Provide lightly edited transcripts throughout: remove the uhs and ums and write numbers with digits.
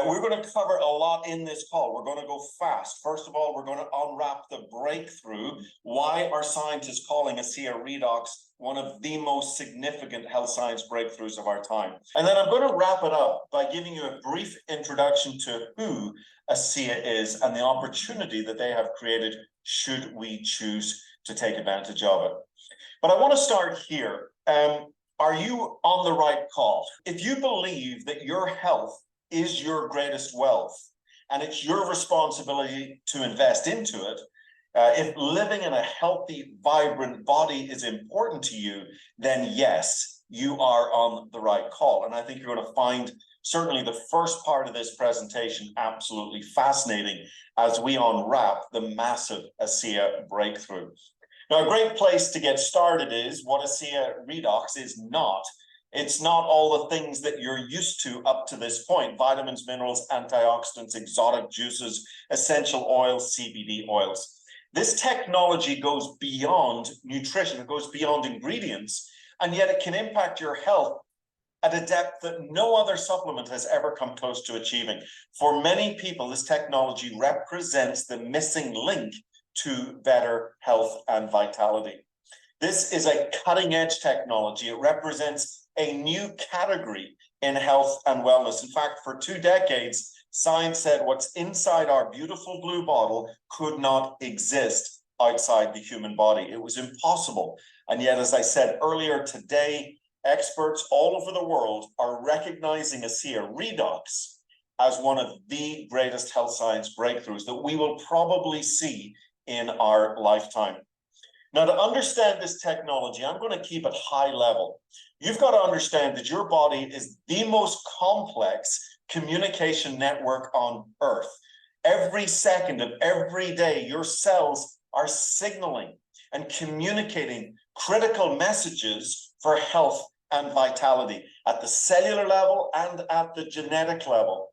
We're going to cover a lot in this call. We're going to go fast. First of all, we're going to unwrap the breakthrough, why are scientists calling ASEA Redox one of the most significant health science breakthroughs of our time. And then I'm going to wrap it up by giving you a brief introduction to who ASEA is and the opportunity that they have created should we choose to take advantage of it. But I want to start here. Are you on the right call? If you believe that your health is your greatest wealth, and it's your responsibility to invest into it. If living in a healthy, vibrant body is important to you, then yes, you are on the right call. And I think you're going to find certainly the first part of this presentation absolutely fascinating as we unwrap the massive ASEA breakthrough. Now, a great place to get started is what ASEA Redox is not. It's not all the things that you're used to up to this point: vitamins, minerals, antioxidants, exotic juices, essential oils, CBD oils. This technology goes beyond nutrition, it goes beyond ingredients, and yet it can impact your health at a depth that no other supplement has ever come close to achieving. For many people, this technology represents the missing link to better health and vitality. This is a cutting-edge technology. It represents a new category in health and wellness. In fact, for 2 decades, science said what's inside our beautiful blue bottle could not exist outside the human body. It was impossible. And yet, as I said earlier today, experts all over the world are recognizing ASEA Redox as one of the greatest health science breakthroughs that we will probably see in our lifetime. Now, to understand this technology, I'm going to keep it high level. You've got to understand that your body is the most complex communication network on Earth. Every second of every day, your cells are signaling and communicating critical messages for health and vitality at the cellular level and at the genetic level.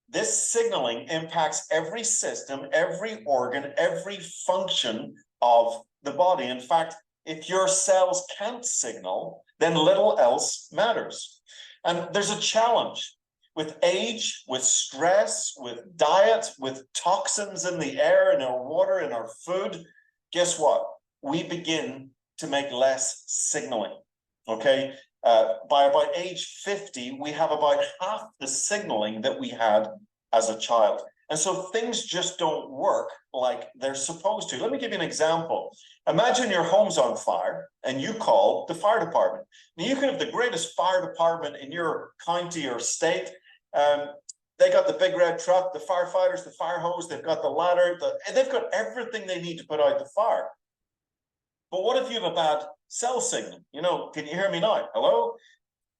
This signaling impacts every system, every organ, every function of the body. In fact, if your cells can't signal, then little else matters. And there's a challenge with age, with stress, with diet, with toxins in the air, in our water, in our food. Guess what? We begin to make less signaling, okay? By about age 50, we have about half the signaling that we had as a child. And so things just don't work like they're supposed to. Let me give you an example. Imagine your home's on fire and you call the fire department. Now, you can have the greatest fire department in your county or state. They got the big red truck, the firefighters, the fire hose, they've got the ladder, they've got everything they need to put out the fire. But what if you have a bad cell signal? You know, can you hear me now? Hello?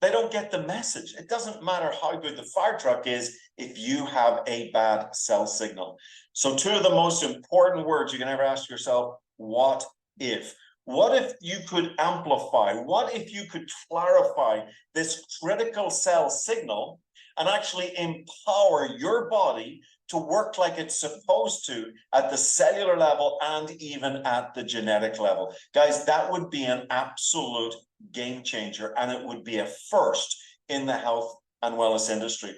They don't get the message. It doesn't matter how good the fire truck is if you have a bad cell signal. So 2 of the most important words you can ever ask yourself: what if? What if you could amplify? What if you could clarify this critical cell signal and actually empower your body to work like it's supposed to at the cellular level and even at the genetic level? Guys, that would be an absolute game changer, and it would be a first in the health and wellness industry.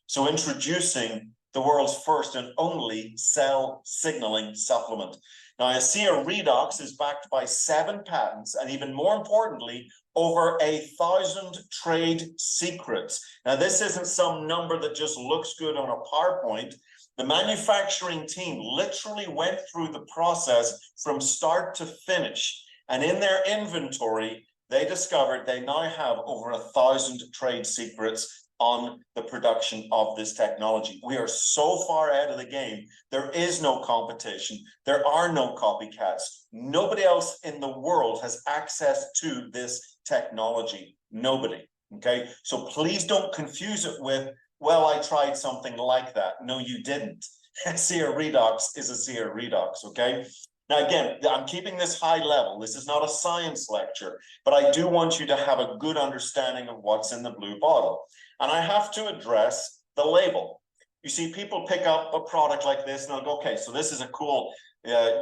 So introducing the world's first and only cell signaling supplement. Now, ASEA Redox is backed by 7 patents, and even more importantly, over 1,000 trade secrets. Now, this isn't some number that just looks good on a PowerPoint. The manufacturing team literally went through the process from start to finish, and in their inventory, they discovered they now have over 1,000 trade secrets on the production of this technology. We are so far ahead of the game. There is no competition. There are no copycats. Nobody else in the world has access to this technology. Nobody, okay? So please don't confuse it with, well, I tried something like that. No, you didn't. ASEA Redox is ASEA Redox, okay? Now, again, I'm keeping this high level. This is not a science lecture, but I do want you to have a good understanding of what's in the blue bottle. And I have to address the label. You see, people pick up a product like this and they'll go, okay, so this is a cool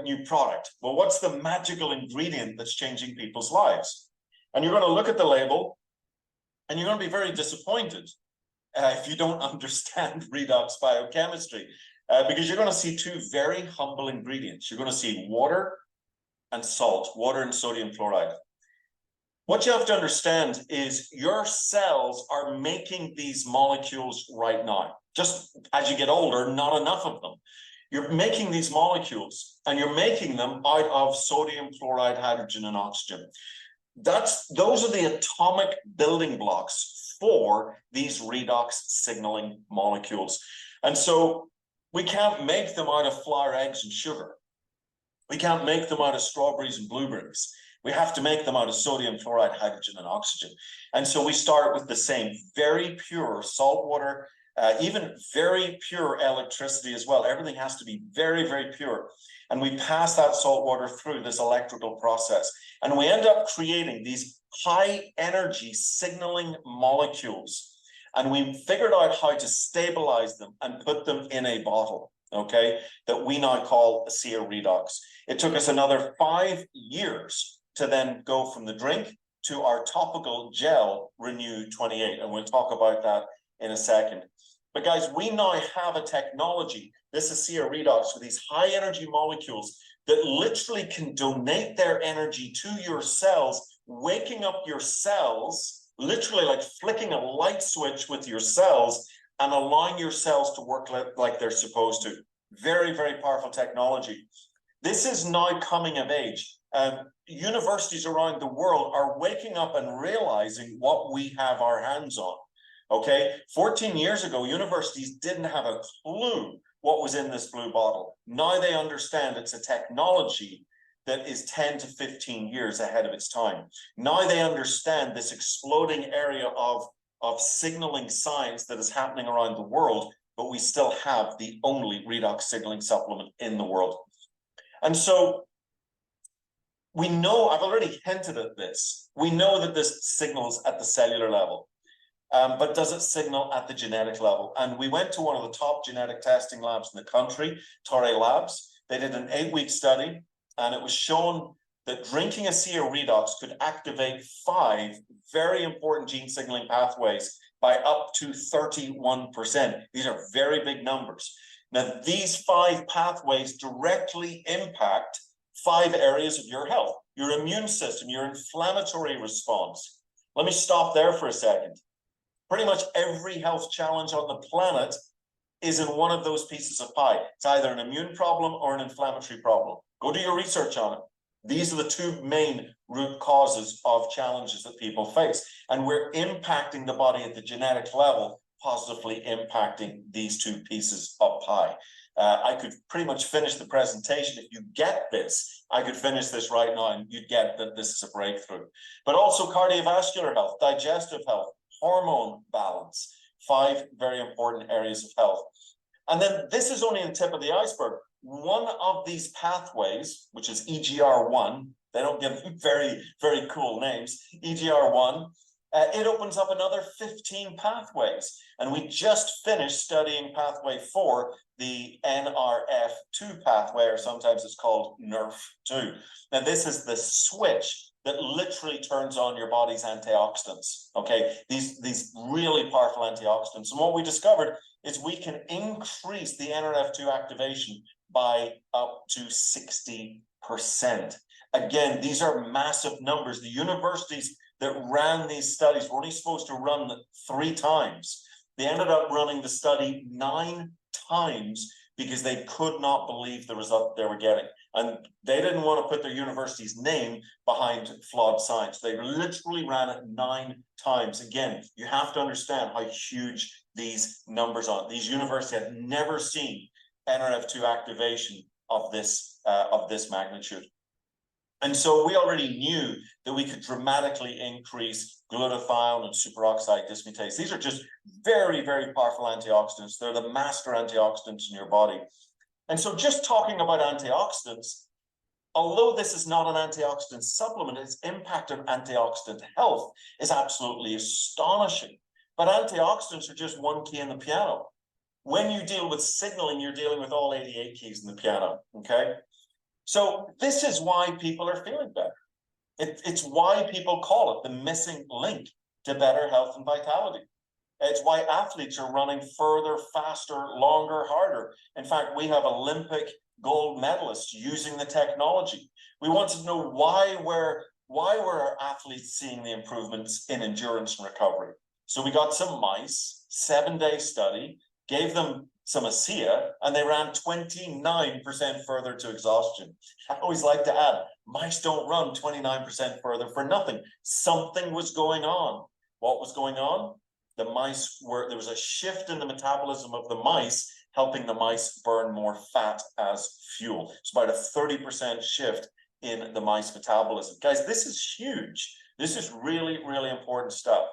new product. Well, what's the magical ingredient that's changing people's lives? And you're going to look at the label and you're going to be very disappointed. if you don't understand redox biochemistry, because you're going to see two very humble ingredients. You're going to see water and salt, water and sodium fluoride. What you have to understand is your cells are making these molecules right now. Just as you get older, not enough of them. You're making these molecules and you're making them out of sodium, fluoride, hydrogen, and oxygen. Those are the atomic building blocks for these redox signaling molecules. And so we can't make them out of flour, eggs, and sugar. We can't make them out of strawberries and blueberries. We have to make them out of sodium, fluoride, hydrogen, and oxygen. And so we start with the same very pure salt water, even very pure electricity as well. Everything has to be very, very pure. And we pass that salt water through this electrical process. And we end up creating these high energy signaling molecules. And we figured out how to stabilize them and put them in a bottle, okay, that we now call ASEA Redox. It took us another 5 years to then go from the drink to our topical gel Renew 28. And we'll talk about that in a second. But guys, we now have a technology, this ASEA Redox, with these high energy molecules that literally can donate their energy to your cells, waking up your cells, literally like flicking a light switch with your cells and allowing your cells to work like they're supposed to. Very, very powerful technology. This is now coming of age. Universities around the world are waking up and realizing what we have our hands on. Okay, 14 years ago, universities didn't have a clue what was in this blue bottle. Now they understand it's a technology that is 10 to 15 years ahead of its time. Now they understand this exploding area of signaling science that is happening around the world, but we still have the only redox signaling supplement in the world. And so we know, I've already hinted at this, we know that this signals at the cellular level, but does it signal at the genetic level? And we went to one of the top genetic testing labs in the country, Torrey Labs. They did an 8-week study, and it was shown that drinking ASEA Redox could activate 5 very important gene signaling pathways by up to 31%. These are very big numbers. Now, these 5 pathways directly impact 5 areas of your health, your immune system, your inflammatory response. Let me stop there for a second. Pretty much every health challenge on the planet is in one of those pieces of pie. It's either an immune problem or an inflammatory problem. Go do your research on it. These are the 2 main root causes of challenges that people face. And we're impacting the body at the genetic level, positively impacting these 2 pieces of pie. I could pretty much finish the presentation. If you get this, I could finish this right now and you'd get that this is a breakthrough. But also cardiovascular health, digestive health, hormone balance, 5 very important areas of health. And then this is only the tip of the iceberg. One of these pathways, which is EGR1, they don't give very, very cool names, EGR1, it opens up another 15 pathways. And we just finished studying pathway 4, the NRF2 pathway, or sometimes it's called NRF2. Now, this is the switch that literally turns on your body's antioxidants, okay? These really powerful antioxidants. And what we discovered is we can increase the NRF2 activation by up to 60%. Again, these are massive numbers. The universities that ran these studies were only supposed to run 3 times. They ended up running the study 9 times because they could not believe the result they were getting. And they didn't want to put their university's name behind flawed science. They literally ran it 9 times. Again, you have to understand how huge these numbers are. These universities had never seen NRF2 activation of this magnitude. And so we already knew that we could dramatically increase glutathione and superoxide dismutase. These are just very, very powerful antioxidants. They're the master antioxidants in your body. And so just talking about antioxidants, although this is not an antioxidant supplement, its impact on antioxidant health is absolutely astonishing. But antioxidants are just one key in the piano. When you deal with signaling, you're dealing with all 88 keys in the piano, okay? So this is why people are feeling better. It's why people call it the missing link to better health and vitality. It's why athletes are running further, faster, longer, harder. In fact, we have Olympic gold medalists using the technology. We wanted to know why were our athletes seeing the improvements in endurance and recovery. So we got some mice, 7-day study, gave them some ASEA, and they ran 29% further to exhaustion. I always like to add, mice don't run 29% further for nothing. Something was going on. What was going on? There was a shift in the metabolism of the mice, helping the mice burn more fat as fuel. It's about a 30% shift in the mice metabolism. Guys, this is huge. This is really, really important stuff.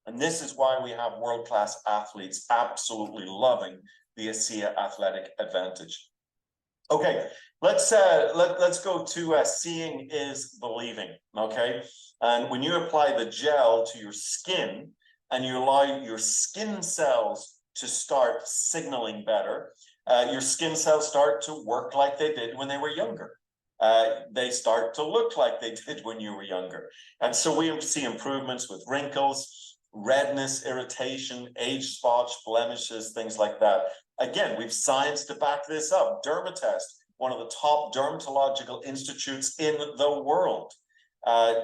And this is why we have world-class athletes absolutely loving the ASEA Athletic Advantage. Okay, let's go to seeing is believing, okay? And when you apply the gel to your skin and you allow your skin cells to start signaling better, your skin cells start to work like they did when they were younger. They start to look like they did when you were younger. And so we see improvements with wrinkles, redness, irritation, age spots, blemishes, things like that. Again, we've science to back this up. Dermatest, one of the top dermatological institutes in the world,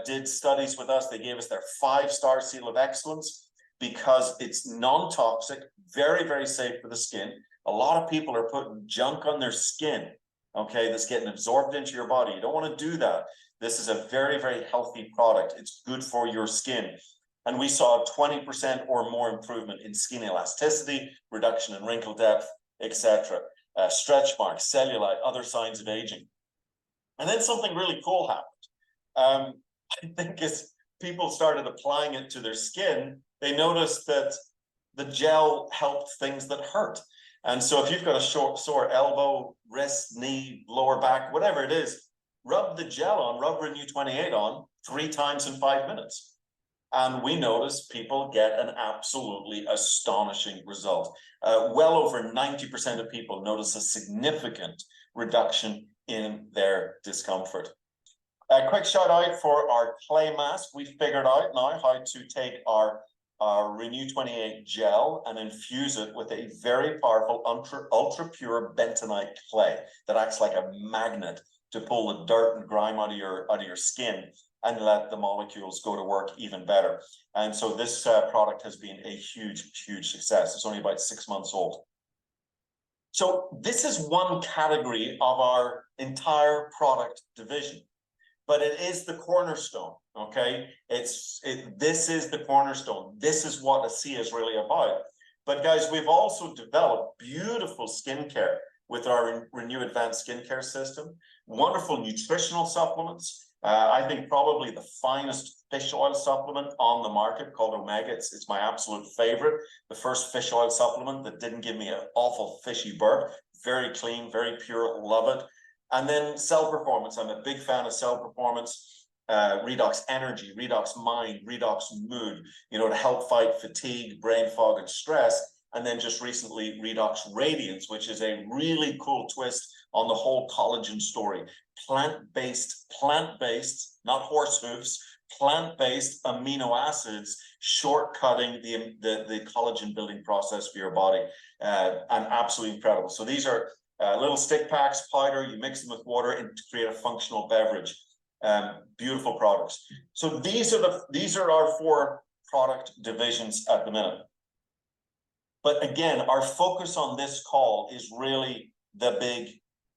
did studies with us. They gave us their 5-star seal of excellence because it's non-toxic, very, very safe for the skin. A lot of people are putting junk on their skin, okay, that's getting absorbed into your body. You don't want to do that. This is a very, very healthy product. It's good for your skin. And we saw 20% or more improvement in skin elasticity, reduction in wrinkle depth, etc. Stretch marks, cellulite, other signs of aging. And then something really cool happened. I think as people started applying it to their skin, they noticed that the gel helped things that hurt. And so if you've got a sore elbow, wrist, knee, lower back, whatever it is, rub the gel on, rub Renew 28 on 3 times in 5 minutes. And we notice people get an absolutely astonishing result. Well over 90% of people notice a significant reduction in their discomfort. A quick shout out for our clay mask. We figured out now how to take our Renew 28 gel and infuse it with a very powerful ultra pure bentonite clay that acts like a magnet to pull the dirt and grime out of your skin and let the molecules go to work even better. And so this product has been a huge, huge success. It's only about 6 months old. So this is one category of our entire product division, but it is the cornerstone, okay? This is the cornerstone. This is what ASEA is really about. But guys, we've also developed beautiful skincare with our Renew Advanced Skincare System, wonderful nutritional supplements. I think probably the finest fish oil supplement on the market called Omega. It's my absolute favorite. The first fish oil supplement that didn't give me an awful fishy burp. Very clean, very pure, love it. And then Cell Performance. I'm a big fan of Cell Performance. Redox Energy, Redox Mind, Redox Mood, to help fight fatigue, brain fog, and stress. And then just recently, Redox Radiance, which is a really cool twist on the whole collagen story. Plant-based, not horse hooves, plant-based amino acids, shortcutting the collagen building process for your body, and absolutely incredible. So these are little stick packs, powder, you mix them with water and to create a functional beverage. Beautiful products. So these are our 4 product divisions at the minute. But again, our focus on this call is really the big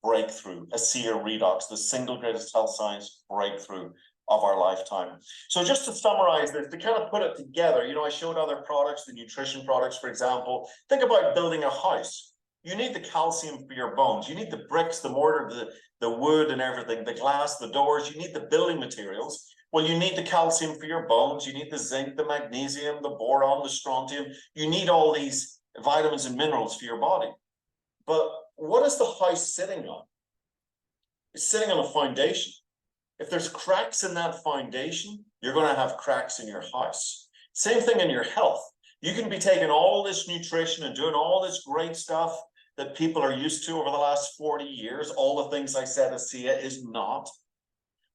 breakthrough, ASEA Redox, the single greatest health science breakthrough of our lifetime. So just to summarize this, to kind of put it together, I showed other products, the nutrition products, for example. Think about building a house. You need the calcium for your bones. You need the bricks, the mortar, the wood and everything, the glass, the doors. You need the building materials. Well, you need the calcium for your bones. You need the zinc, the magnesium, the boron, the strontium. You need all these vitamins and minerals for your body. But what is the house sitting on? It's sitting on a foundation. If there's cracks in that foundation, you're going to have cracks in your house. Same thing in your health. You can be taking all this nutrition and doing all this great stuff that people are used to over the last 40 years. All the things I said ASEA is not.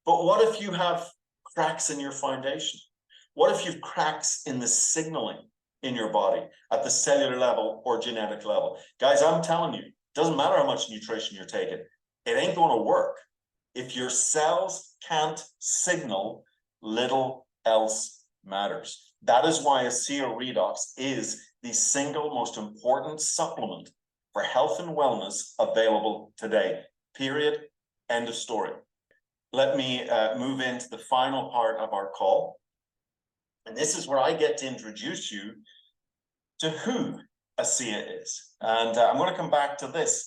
But what if you have cracks in your foundation? What if you have cracks in the signaling? in your body at the cellular level or genetic level. Guys, I'm telling you, it doesn't matter how much nutrition you're taking, it ain't going to work. If your cells can't signal, little else matters. That is why ASEA Redox is the single most important supplement for health and wellness available today. Period. End of story. Let me move into the final part of our call. And this is where I get to introduce you to who ASEA is. And I'm going to come back to this.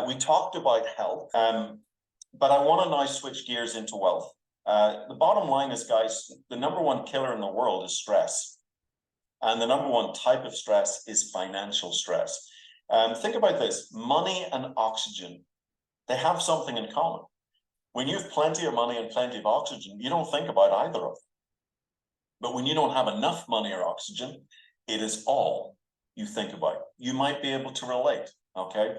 We talked about health, but I want to now switch gears into wealth. The bottom line is, guys, the number one killer in the world is stress. And the number one type of stress is financial stress. Think about this. Money and oxygen, they have something in common. When you have plenty of money and plenty of oxygen, you don't think about either of them. But when you don't have enough money or oxygen, it is all you think about. You might be able to relate, okay?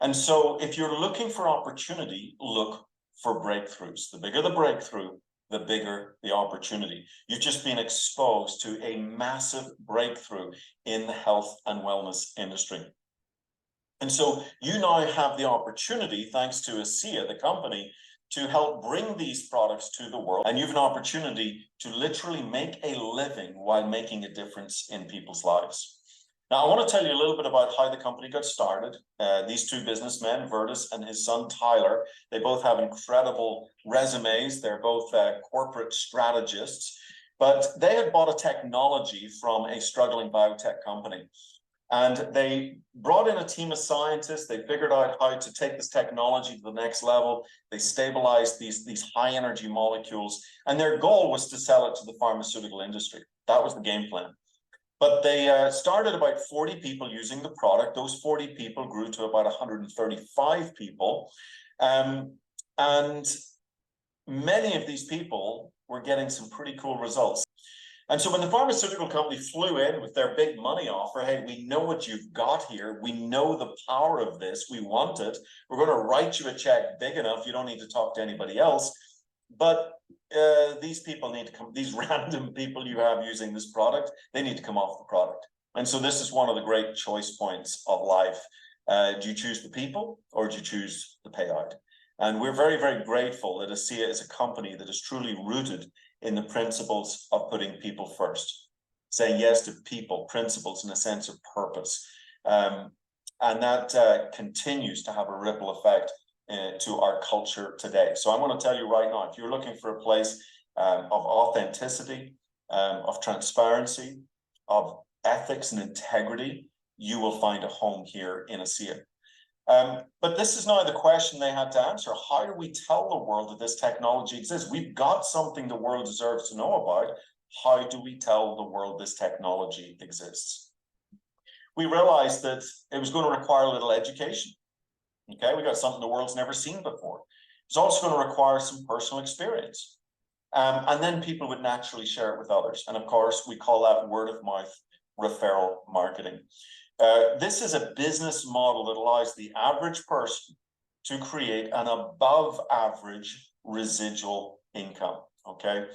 And so if you're looking for opportunity, look for breakthroughs. The bigger the breakthrough, the bigger the opportunity. You've just been exposed to a massive breakthrough in the health and wellness industry. And so you now have the opportunity, thanks to ASEA, the company, to help bring these products to the world. And you have an opportunity to literally make a living while making a difference in people's lives. Now, I want to tell you a little bit about how the company got started. These two businessmen, Vertus and his son, Tyler, they both have incredible resumes. They're both corporate strategists, but they had bought a technology from a struggling biotech company. And they brought in a team of scientists. They figured out how to take this technology to the next level. They stabilized these high energy molecules. And their goal was to sell it to the pharmaceutical industry. That was the game plan. But they started about 40 people using the product. Those 40 people grew to about 135 people. And many of these people were getting some pretty cool results. And so when the pharmaceutical company flew in with their big money offer, hey, we know what you've got here. We know the power of this. We want it. We're going to write you a check big enough. You don't need to talk to anybody else. But these people need to come, these random people you have using this product, they need to come off the product. And so this is one of the great choice points of life. Do you choose the people or do you choose the payout? And we're very, very grateful that ASEA is a company that is truly rooted in the principles of putting people first, saying yes to people, principles, and a sense of purpose. And that continues to have a ripple effect to our culture today. So I want to tell you right now, if you're looking for a place of authenticity, of transparency, of ethics and integrity, you will find a home here in ASEA. But this is now the question they had to answer. How do we tell the world that this technology exists? We've got something the world deserves to know about. How do we tell the world this technology exists? We realized that it was going to require a little education. Okay, we got something the world's never seen before. It's also going to require some personal experience. And then people would naturally share it with others. And of course, we call that word of mouth referral marketing. This is a business model that allows the average person to create an above average residual income, okay?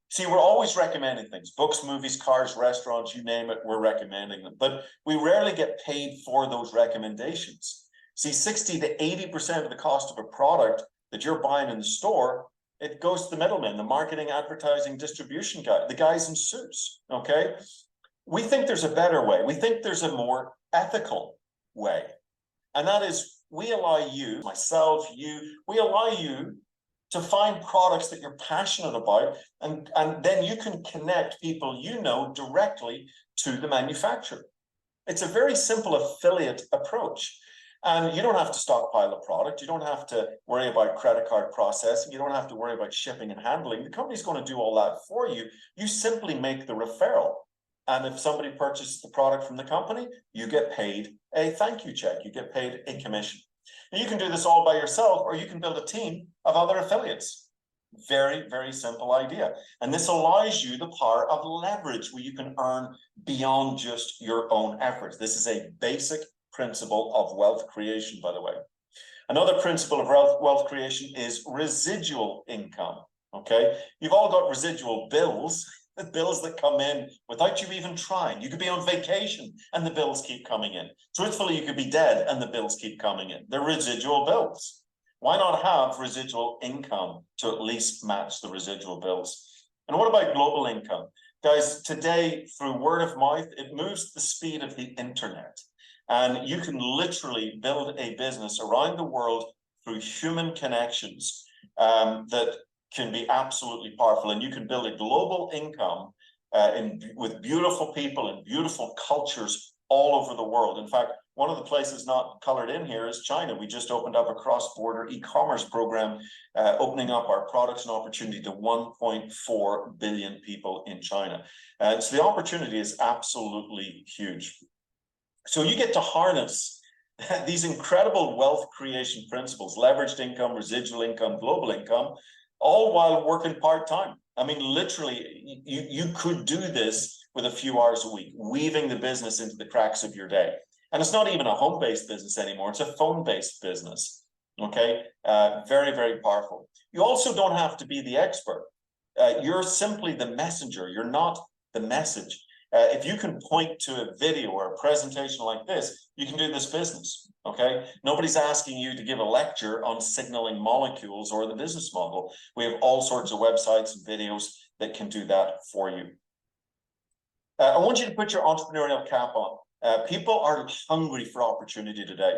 See, we're always recommending things, books, movies, cars, restaurants, you name it, we're recommending them, but we rarely get paid for those recommendations. See, 60 to 80% of the cost of a product that you're buying in the store, it goes to the middleman, the marketing, advertising, distribution guy, the guys in suits, okay? We think there's a better way. We think there's a more ethical way. And that is, we allow you, myself, we allow you to find products that you're passionate about, and then you can connect people you know directly to the manufacturer. It's a very simple affiliate approach. And you don't have to stockpile a product. You don't have to worry about credit card processing. You don't have to worry about shipping and handling. The company's going to do all that for you. You simply make the referral. And if somebody purchases the product from the company, you get paid a thank you check. You get paid a commission. And you can do this all by yourself, or you can build a team of other affiliates. Very, very simple idea. And this allows you the power of leverage, where you can earn beyond just your own efforts. This is a basic principle of wealth creation, by the way. Another principle of wealth creation is residual income. Okay, you've all got residual bills, The bills that come in without you even trying. You could be on vacation and the bills keep coming in. Truthfully, you could be dead and the bills keep coming in. They're residual bills. Why not have residual income to at least match the residual bills? And what about global income? Guys, today, through word of mouth, it moves at the speed of the internet. And you can literally build a business around the world through human connections that can be absolutely powerful. And you can build a global income with beautiful people and beautiful cultures all over the world. In fact, one of the places not colored in here is China. We just opened up a cross-border e-commerce program, opening up our products and opportunity to 1.4 billion people in China. So the opportunity is absolutely huge. So you get to harness these incredible wealth creation principles, leveraged income, residual income, global income, all while working part-time. I mean, literally, you could do this with a few hours a week, weaving the business into the cracks of your day. And it's not even a home-based business anymore. It's a phone-based business, okay? Very, very powerful. You also don't have to be the expert. You're simply the messenger. You're not the message. If you can point to a video or a presentation like this, you can do this business, okay? Nobody's asking you to give a lecture on signaling molecules or the business model. We have all sorts of websites and videos that can do that for you. I want you to put your entrepreneurial cap on. People are hungry for opportunity today,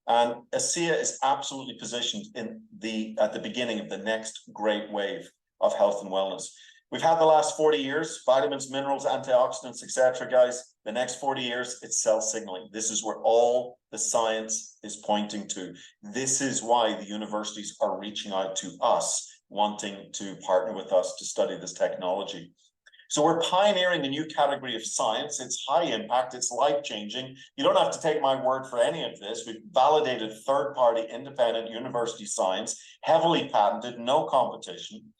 and ASEA is absolutely positioned at the beginning of the next great wave of health and wellness. We've had the last 40 years, vitamins, minerals, antioxidants, etc., guys. The next 40 years, it's cell signaling. This is where all the science is pointing to. This is why the universities are reaching out to us, wanting to partner with us to study this technology. So we're pioneering a new category of science. It's high impact, it's life-changing. You don't have to take my word for any of this. We've validated third-party independent university science, heavily patented, no competition.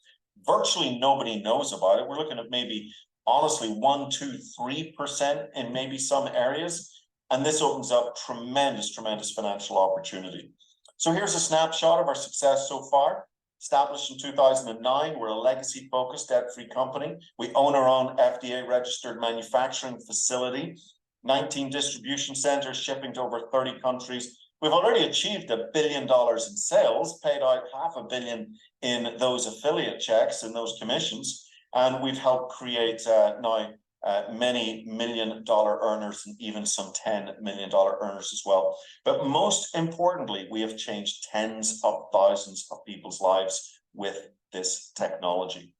Virtually nobody knows about it. We're looking at maybe, honestly, 1, 2, 3% in maybe some areas. And this opens up tremendous, tremendous financial opportunity. So here's a snapshot of our success so far. Established in 2009, we're a legacy-focused, debt-free company. We own our own FDA-registered manufacturing facility, 19 distribution centers, shipping to over 30 countries. We've already achieved $1 billion in sales, paid out $500 million in those affiliate checks and those commissions, and we've helped create now many million-dollar earners and even some $10 million earners as well. But most importantly, we have changed tens of thousands of people's lives with this technology.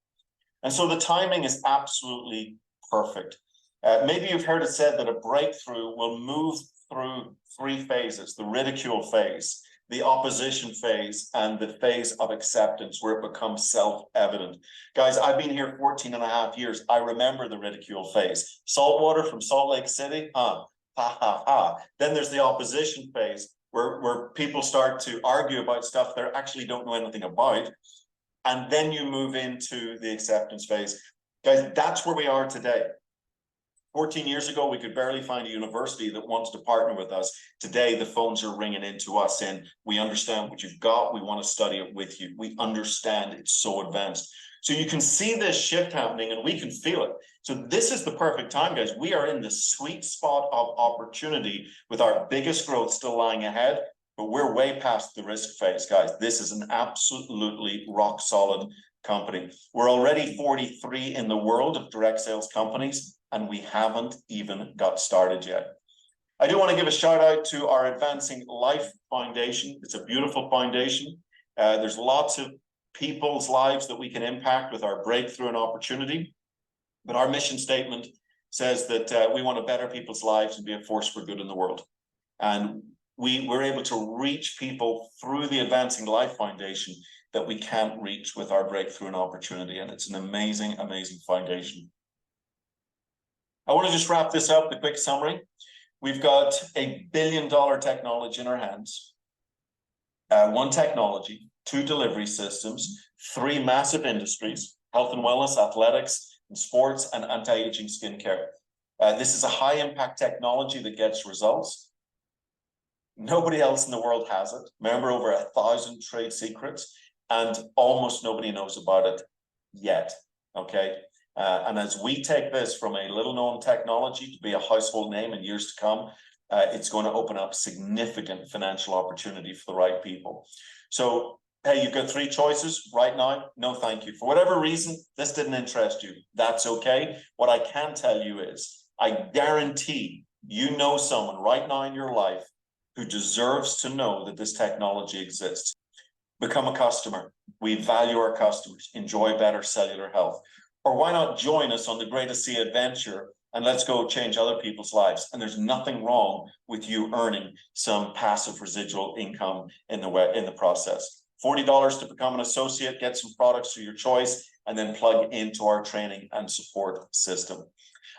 And so the timing is absolutely perfect. Maybe you've heard it said that a breakthrough will move through 3 phases: the ridicule phase, the opposition phase, and the phase of acceptance, where it becomes self-evident. Guys, I've been here 14 and a half years. I remember the ridicule phase. Saltwater from Salt Lake City, ha, ha, ha. Then there's the opposition phase, where people start to argue about stuff they actually don't know anything about. And then you move into the acceptance phase. Guys, that's where we are today. 14 years ago, we could barely find a university that wants to partner with us. Today, the phones are ringing into us saying, we understand what you've got. We want to study it with you. We understand it's so advanced. So you can see this shift happening and we can feel it. So this is the perfect time, guys. We are in the sweet spot of opportunity with our biggest growth still lying ahead, but we're way past the risk phase, guys. This is an absolutely rock solid company. We're already 43 in the world of direct sales companies, and we haven't even got started yet. I do want to give a shout out to our Advancing Life Foundation. It's a beautiful foundation. There's lots of people's lives that we can impact with our breakthrough and opportunity. But our mission statement says that we want to better people's lives and be a force for good in the world. And we're able to reach people through the Advancing Life Foundation that we can't reach with our breakthrough and opportunity. And it's an amazing, amazing foundation. I want to just wrap this up, the quick summary. We've got $1 billion technology in our hands, 1 technology, 2 delivery systems, 3 massive industries: health and wellness, athletics, and sports, and anti-aging skincare. This is a high impact technology that gets results. Nobody else in the world has it. Remember, over 1,000 trade secrets, and almost nobody knows about it yet, okay? And as we take this from a little known technology to be a household name in years to come, it's going to open up significant financial opportunity for the right people. So, hey, you've got three choices right now. No, thank you. For whatever reason, this didn't interest you. That's okay. What I can tell you is, I guarantee you know someone right now in your life who deserves to know that this technology exists. Become a customer. We value our customers. Enjoy better cellular health. Or why not join us on the Great ASEA adventure and let's go change other people's lives. And there's nothing wrong with you earning some passive residual income in the process. $40 to become an associate, get some products of your choice, and then plug into our training and support system.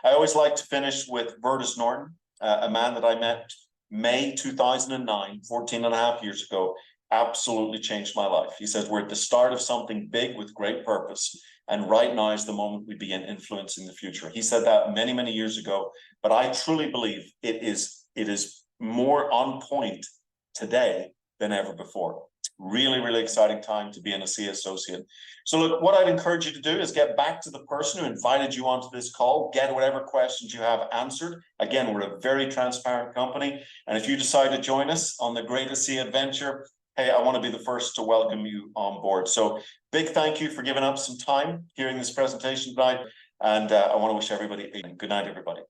I always like to finish with Vertus Norton, a man that I met May 2009, 14 and a half years ago, absolutely changed my life. He says, we're at the start of something big with great purpose. And right now is the moment we begin influencing the future. He said that many, many years ago, but I truly believe it is more on point today than ever before. Really, really exciting time to be an ASEA associate. So look, what I'd encourage you to do is get back to the person who invited you onto this call, get whatever questions you have answered. Again, we're a very transparent company. And if you decide to join us on the Great ASEA adventure, hey, I want to be the first to welcome you on board. So big thank you for giving up some time hearing this presentation tonight. And I want to wish everybody a good night, everybody.